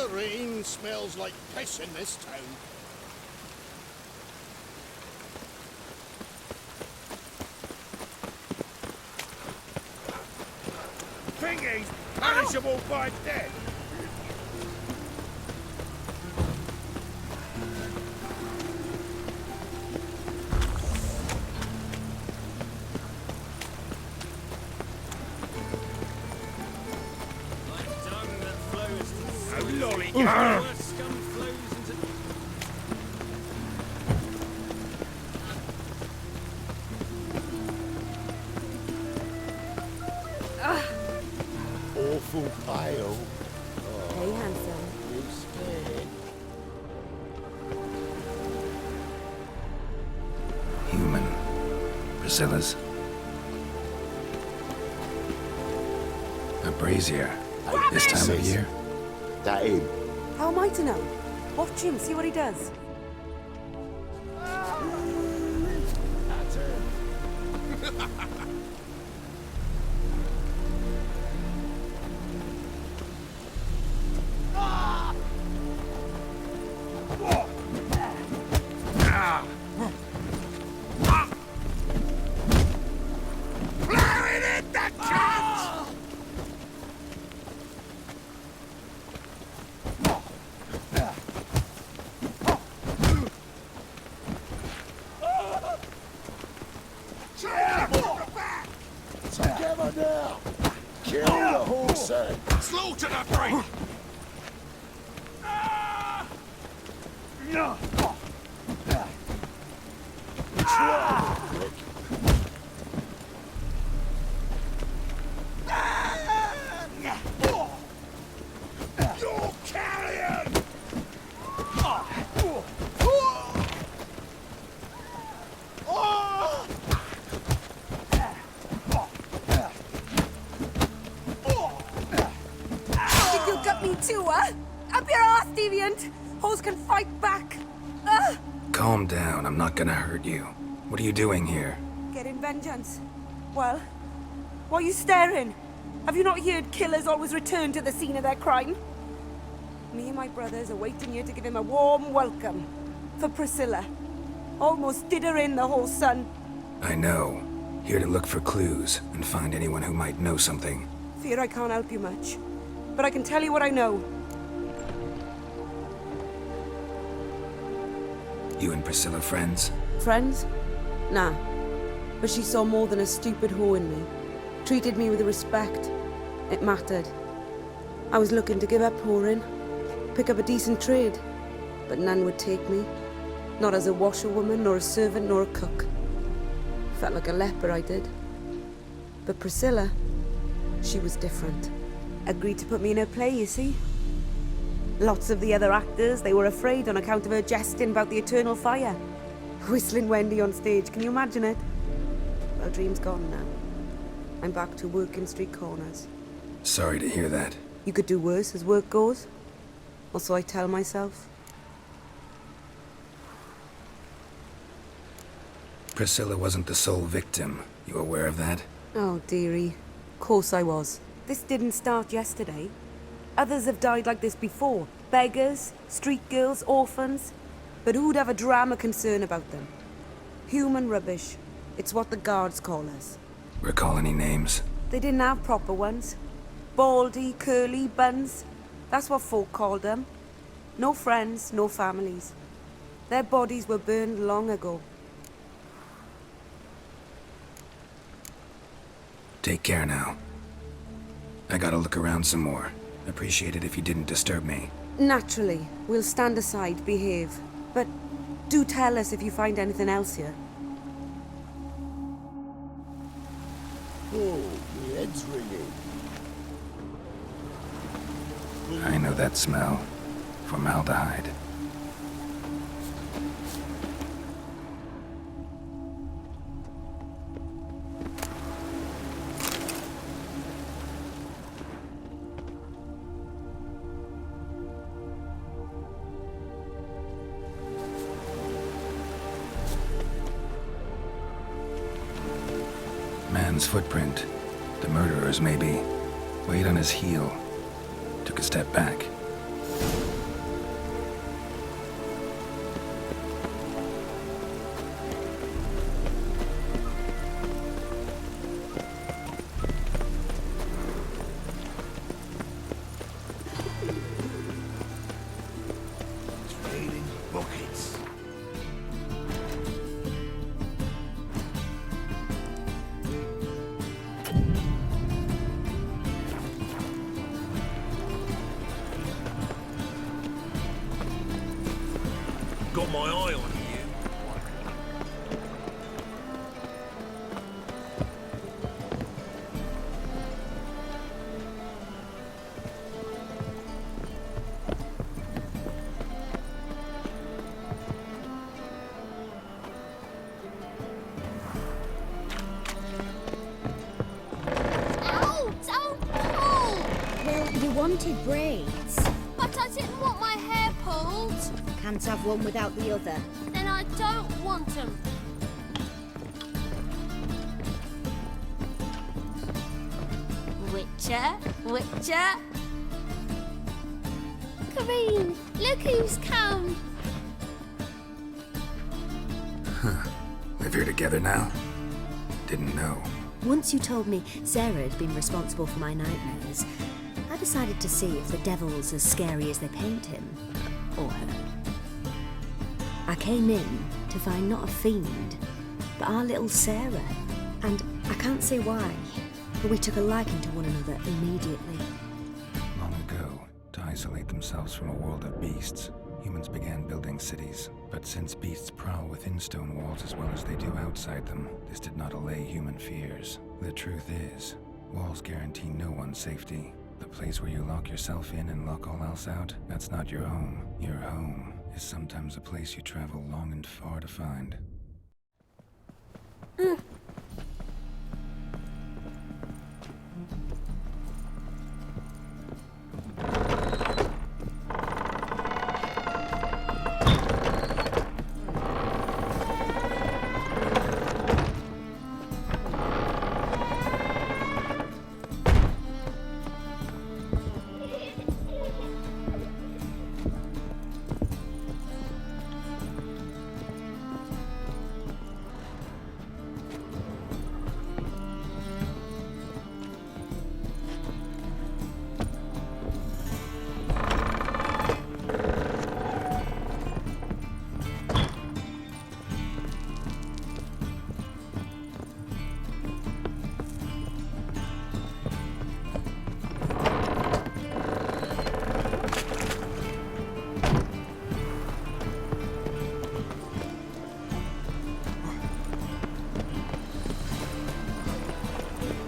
the rain smells like piss in this town. Think he's punishable by death? Scum flows into... Awful pale. Hey, handsome. You scared? Human. Priscilla's. A brazier. This time of year? That him? How am I to know? Watch him, see what he does. That's him. Together now! Kill the horse then! Slaughter the freak! You're carrion! Think you'll gut me too, huh? Up your ass, deviant! Hoes can fight back! Calm down, I'm not gonna hurt you. What are you doing here? Getting vengeance. Well, why are you staring? Have you not heard killers always return to the scene of their crime? Me and my brothers are waiting here to give him a warm welcome. For Priscilla. Almost did her in, the whole son. I know. Here to look for clues and find anyone who might know something. Fear I can't help you much. But I can tell you what I know. You and Priscilla friends? Friends? Nah. But she saw more than a stupid whore in me. Treated me with respect. It mattered. I was looking to give up whoring. Pick up a decent trade. But none would take me. Not as a washerwoman, nor a servant, nor a cook. Felt like a leper, I did. But Priscilla, she was different. Agreed to put me in her play, you see. Lots of the other actors, they were afraid on account of her jesting about the eternal fire. Whistling Wendy on stage, can you imagine it? Well, dream's gone now. I'm back to working street corners. Sorry to hear that. You could do worse as work goes. Or so I tell myself. Priscilla wasn't the sole victim. You aware of that? Oh, dearie. Of course I was. This didn't start yesterday. Others have died like this before. Beggars, street girls, orphans. But who'd have a drama concern about them? Human rubbish. It's what the guards call us. Recall any names? They didn't have proper ones. Baldy, curly, buns. That's what folk called them. No friends, no families. Their bodies were burned long ago. Take care now. I gotta look around some more. Appreciate it if you didn't disturb me. Naturally, we'll stand aside, behave. But do tell us if you find anything else here. Oh, my head's ringing. I know that smell. Formaldehyde. Man's footprint. The murderer's, maybe. Weighed on his heel. Took a step back. wanted braids. But I didn't want my hair pulled. Can't have one without the other. Then I don't want them. Witcher. Kareen, look who's come. Live here together now? Didn't know. Once you told me Sarah had been responsible for my nightmares, I decided to see if the devil's as scary as they paint him. Or her. I came in to find not a fiend, but our little Sarah. And I can't say why, but we took a liking to one another immediately. Long ago, to isolate themselves from a world of beasts, humans began building cities. But since beasts prowl within stone walls as well as they do outside them, this did not allay human fears. The truth is, walls guarantee no one's safety. The place where you lock yourself in and lock all else out, that's not your home. Your home is sometimes a place you travel long and far to find.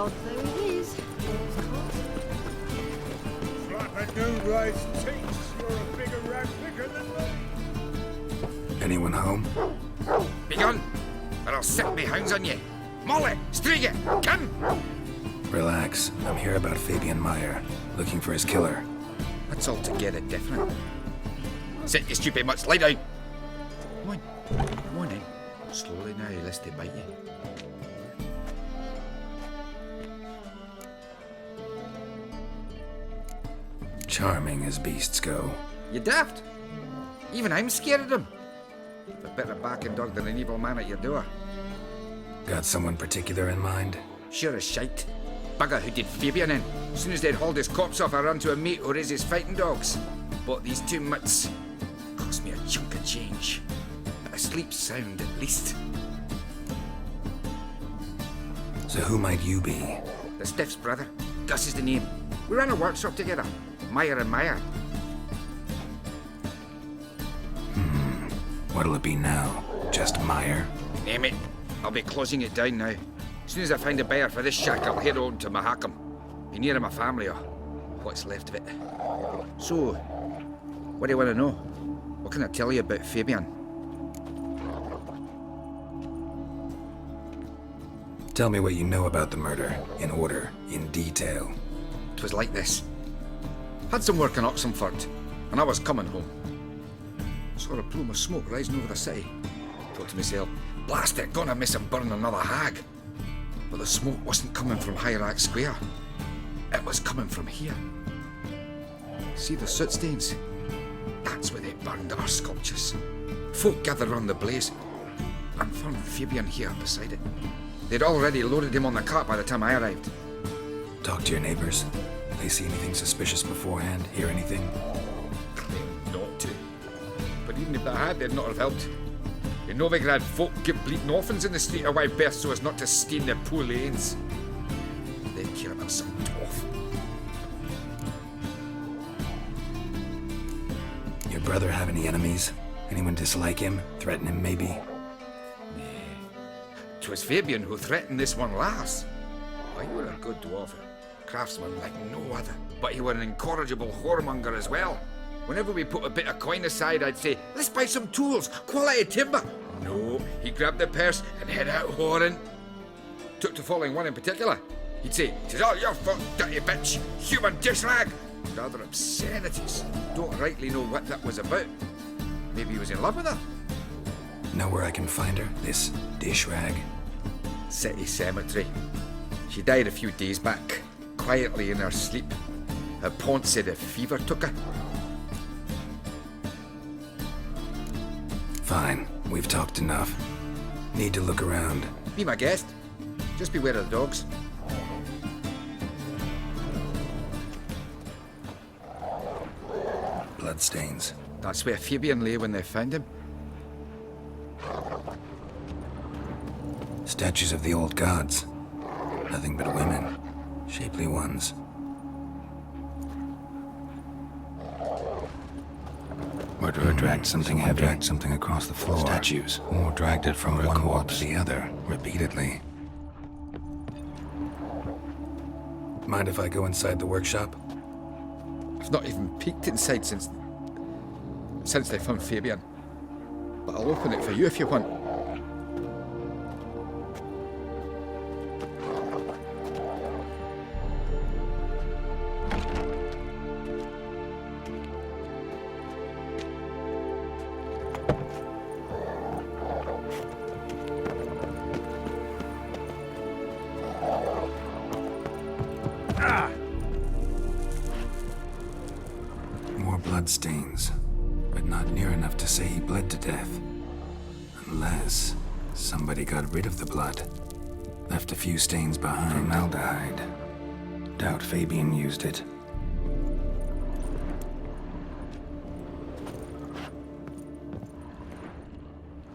Oh, there he is. Flap a new rice cheeks. You're a bigger rat picker than me. Anyone home? Begone, or I'll set me hounds on you. Molly, Striga, come! Relax. I'm here about Fabian Meyer, looking for his killer. That's altogether different. Sit, you stupid mutts, lie down. Come on in. Slowly now, lest they bite you. Charming as beasts go. You daft? Even I'm scared of them. A better backing dog than an evil man at your door. Got someone particular in mind? Sure as shite. Bugger who did Fabian in. As soon as they'd hauled his corpse off, I ran to a mate who raised his fighting dogs. Bought these two mutts. Cost me a chunk of change. But a sleep sound at least. So who might you be? The Stiff's brother. Gus is the name. We ran a workshop together. Meyer and Meyer. What'll it be now? Just Meyer? Name it. I'll be closing it down now. As soon as I find a buyer for this shack, I'll head on to Mahakam. Be near my family or what's left of it. So, what do you want to know? What can I tell you about Fabian? Tell me what you know about the murder, in order, in detail. 'Twas like this. Had some work in Oxenford, and I was coming home. Saw a plume of smoke rising over the city. Thought to myself, blast it, gonna miss and burn another hag. But the smoke wasn't coming from Hierarch Square. It was coming from here. See the soot stains? That's where they burned our sculptures. Folk gathered round the blaze, and found Fabian here beside it. They'd already loaded him on the cart by the time I arrived. Talk to your neighbors. They see anything suspicious beforehand? Hear anything? Claimed not to. But even if they had, they'd not have helped. In Novigrad, folk give bleeding orphans in the street a wide berth so as not to stain their poor lanes. They'd care about some dwarf. Your brother have any enemies? Anyone dislike him? Threaten him, maybe? 'Twas Fabian who threatened this one last. Why, you were a good dwarf, a craftsman like no other. But you were an incorrigible whoremonger as well. Whenever we put a bit of coin aside, I'd say, let's buy some tools, quality timber. No, he grabbed the purse and head out whoring. Took to following one in particular. He'd say, 'tis all your fault, dirty bitch, human dish rag. Rather obscenities. Don't rightly know what that was about. Maybe he was in love with her? Know where I can find her? This dish rag? City cemetery. She died a few days back, quietly in her sleep. Her pont said a fever took her. Fine, we've talked enough. Need to look around. Be my guest. Just beware of the dogs. Bloodstains. That's where Fabian lay when they found him. Statues of the old gods. Nothing but women. Shapely ones. Murderer dragged something heavy. Dragged something across the floor. Statues. Or dragged it from one wall to the other, repeatedly. Mind if I go inside the workshop? I've not even peeked inside since they found Fabian. But I'll open it for you if you want. More bloodstains, but not near enough to say he bled to death. Unless somebody got rid of the blood. Left a few stains behind. Formaldehyde. Doubt Fabian used it.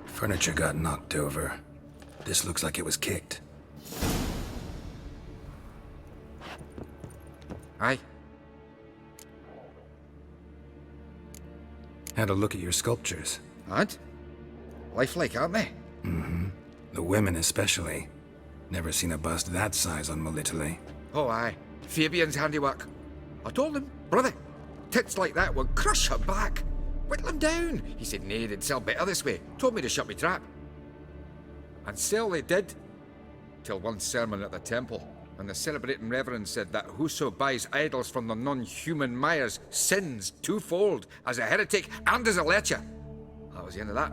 Furniture got knocked over. This looks like it was kicked. Aye. Had a look at your sculptures. And? Lifelike, aren't they? The women especially. Never seen a bust that size on Melitele. Oh, aye. Fabian's handiwork. I told him, brother, tits like that would crush her back. Whittle him down. He said, nay, they'd sell better this way. Told me to shut me trap. And sell they did. Till one sermon at the temple. And the celebrating reverend said that whoso buys idols from the non-human Myers sins twofold, as a heretic and as a lecher. That was the end of that.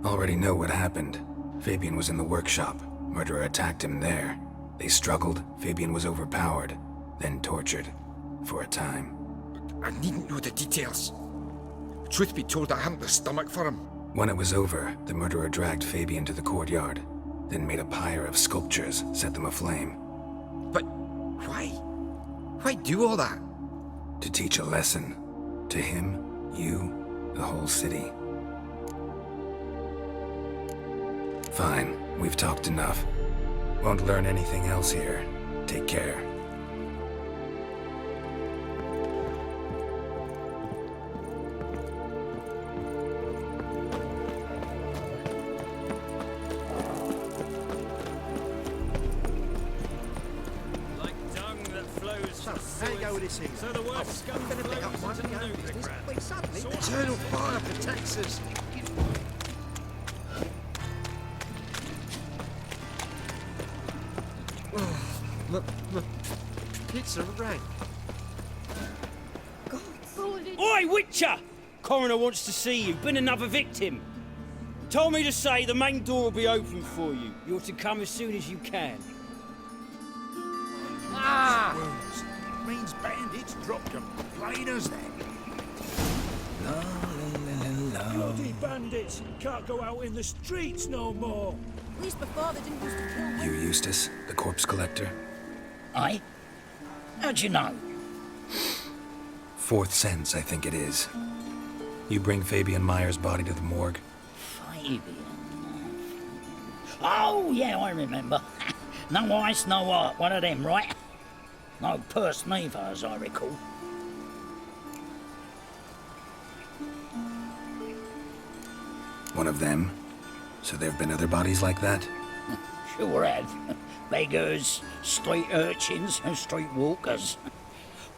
Already know what happened. Fabian was in the workshop. Murderer attacked him there. They struggled. Fabian was overpowered, then tortured. For a time. I needn't know the details. Truth be told, I hadn't the stomach for him. When it was over, the murderer dragged Fabian to the courtyard, then made a pyre of sculptures, set them aflame. But why? Why do all that? To teach a lesson. To him, you, the whole city. Fine, we've talked enough. Won't learn anything else here. Take care. Like dung that flows from How you go with this here? so the worst scum Gonna pick up flows one into and the go newbie business. crap. Wait, suddenly, So eternal fire protects us. Look, pizza rang. Oi, Witcher! Coroner wants to see you. Been another victim. Told me to say the main door will be open for you. You're to come as soon as you can. Wounds. Means bandits dropped them. Plain as that. Bloody bandits! Can't go out in the streets no more! At least before they didn't used to kill You, Eustace, the corpse collector? Aye? How'd you know? Fourth sense, I think it is. You bring Fabian Myers' body to the morgue? Fabian. Oh, yeah, I remember. No ice, no art, one of them, right? No purse neither, as I recall. One of them? So there have been other bodies like that? Sure have. Beggars, street urchins, and street walkers.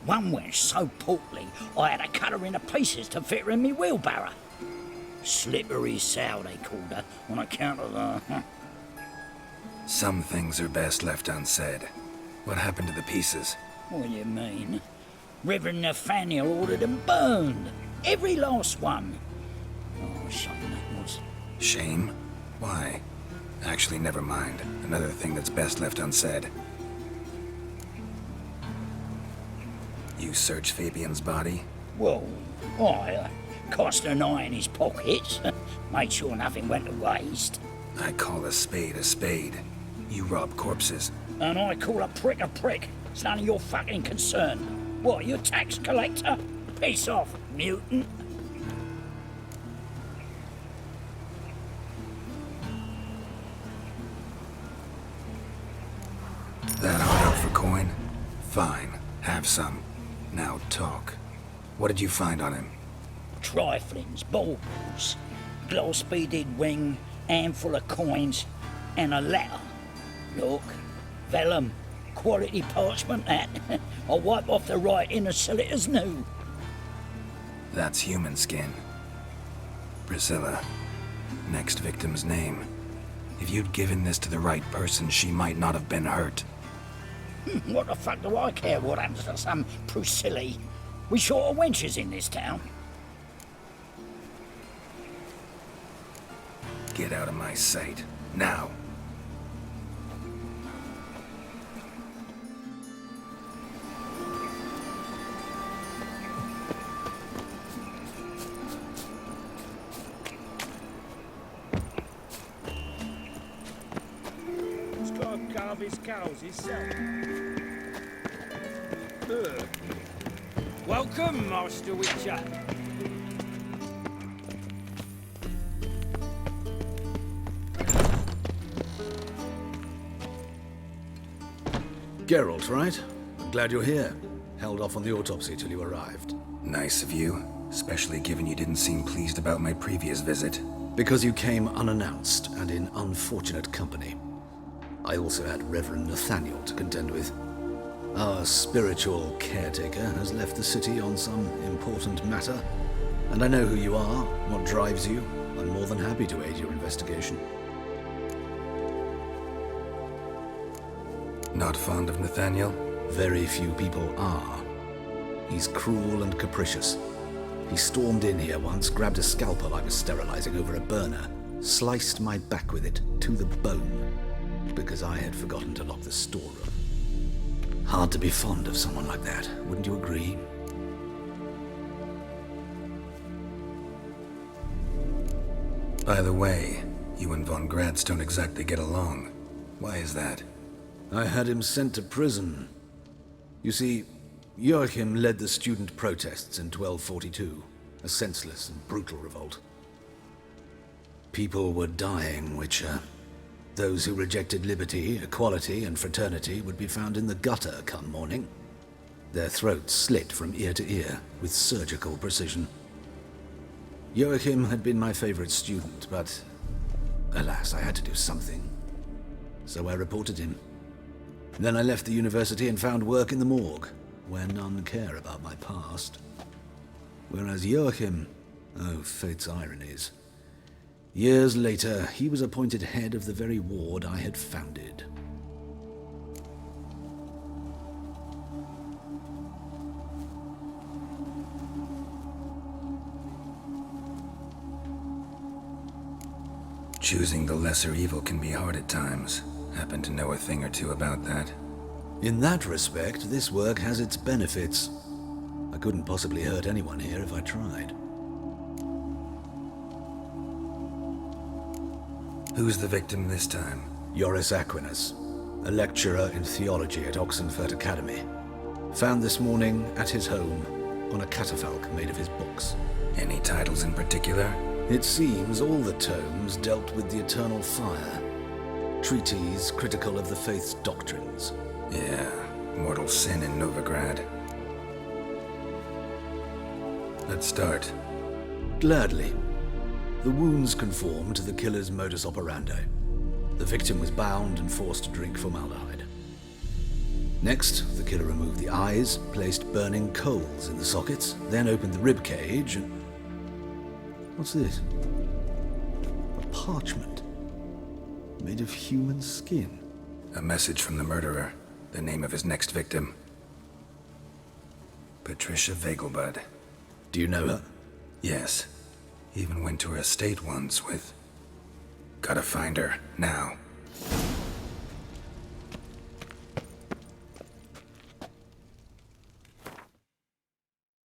One went so portly, I had to cut her into pieces to fit her in me wheelbarrow. Slippery sow, they called her, on account of the... Some things are best left unsaid. What happened to the pieces? What do you mean? Reverend Nathaniel ordered them burned. Every last one. Oh, shame that was. Shame? Why? Actually, never mind. Another thing that's best left unsaid. You searched Fabian's body? Well, I cast an eye in his pockets. Made sure nothing went to waste. I call a spade a spade. You rob corpses. And I call a prick a prick. It's none of your fucking concern. What, you tax collector? Piss off, mutant. That hard out for coin? Fine. Have some. Now talk. What did you find on him? Triflings, baubles, glass-beaded ring, handful of coins, and a letter. Look, vellum, quality parchment that. I'll wipe off the writing and sell it as new. That's human skin. Priscilla. Next victim's name. If you'd given this to the right person, she might not have been hurt. What the fuck do I care what happens to some Priscilla? We short of wenches in this town. Get out of my sight. Now. He's got to carve his cows himself. Welcome, Master Witcher. Geralt, right? I'm glad you're here. Held off on the autopsy till you arrived. Nice of you, especially given you didn't seem pleased about my previous visit. Because you came unannounced and in unfortunate company. I also had Reverend Nathaniel to contend with. Our spiritual caretaker has left the city on some important matter, and I know who you are, what drives you. I'm more than happy to aid your investigation. Not fond of Nathaniel? Very few people are. He's cruel and capricious. He stormed in here once, grabbed a scalpel I was sterilizing over a burner, sliced my back with it to the bone, because I had forgotten to lock the storeroom. Hard to be fond of someone like that, wouldn't you agree? By the way, you and Von Gratz don't exactly get along. Why is that? I had him sent to prison. You see, Joachim led the student protests in 1242, a senseless and brutal revolt. People were dying, Witcher. Those who rejected liberty, equality, and fraternity would be found in the gutter come morning. Their throats slit from ear to ear with surgical precision. Joachim had been my favorite student, but alas, I had to do something. So I reported him. Then I left the university and found work in the morgue, where none care about my past. Whereas Joachim, oh, fate's ironies. Years later, he was appointed head of the very ward I had founded. Choosing the lesser evil can be hard at times. Happen to know a thing or two about that. In that respect, this work has its benefits. I couldn't possibly hurt anyone here if I tried. Who's the victim this time? Joris Aquinas, a lecturer in theology at Oxenfurt Academy. Found this morning at his home on a catafalque made of his books. Any titles in particular? It seems all the tomes dealt with the eternal fire. Treatises critical of the faith's doctrines. Yeah, mortal sin in Novigrad. Let's start. Gladly. The wounds conform to the killer's modus operandi. The victim was bound and forced to drink formaldehyde. Next, the killer removed the eyes, placed burning coals in the sockets, then opened the rib cage and... What's this? A parchment. Made of human skin. A message from the murderer. The name of his next victim. Patricia Vegelbud. Do you know her? Yes. Even went to her estate once with... Gotta find her, now.